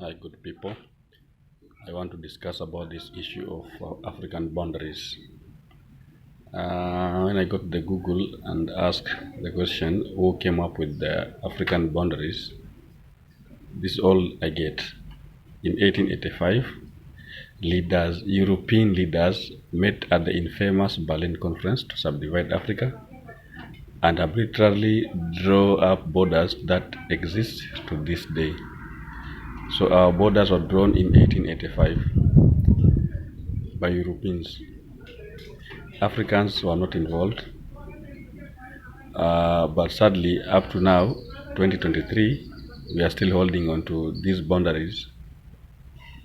Hi, good people. I want to discuss about this issue of African boundaries. When I got the Google and asked the question, who came up with the African boundaries? This is all I get. In 1885, European leaders met at the infamous Berlin Conference to subdivide Africa and arbitrarily draw up borders that exist to this day. So our borders were drawn in 1885 by Europeans. Africans were not involved, but sadly, up to now, 2023, we are still holding on to these boundaries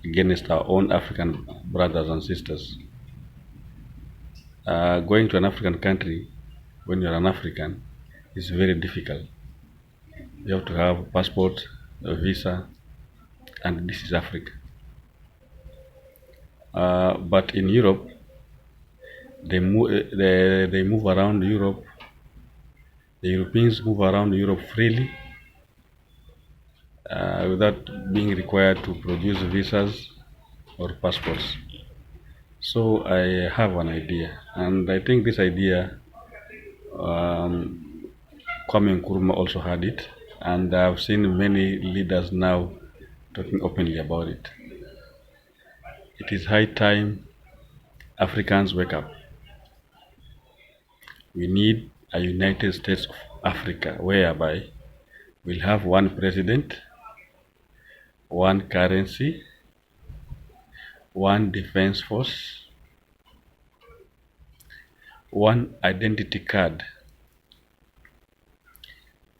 against our own African brothers and sisters. Going to an African country when you're an African is very difficult. You have to have a passport, a visa, and this is Africa. But in Europe, they move around Europe. The Europeans move around Europe freely without being required to produce visas or passports. So I have an idea, and I think this idea, Kwame Nkrumah also had it, and I've seen many leaders now talking openly about it. It is high time Africans wake up. We need a United States of Africa whereby we'll have one president, one currency, one defense force, one identity card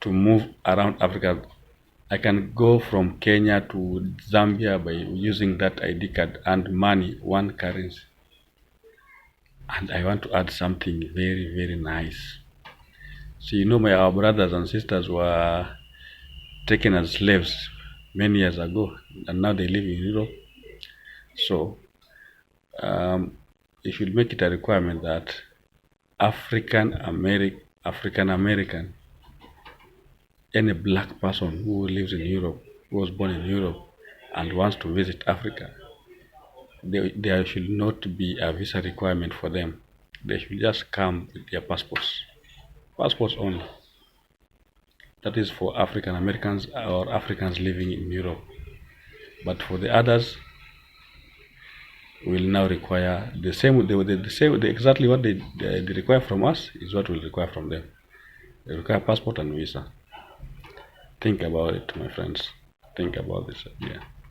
to move around Africa. I can go from Kenya to Zambia by using that ID card and money, one currency. And I want to add something very, very nice. So our brothers and sisters were taken as slaves many years ago, and now they live in Europe. So you should make it a requirement that African American, any black person who lives in Europe, who was born in Europe and wants to visit Africa, there should not be a visa requirement for them. They should just come with their passports. Passports only. That is for African Americans or Africans living in Europe. But for the others, will now require the same. Exactly what they require from us is what we'll require from them. They require passport and visa. Think about it, my friends. Think about this idea.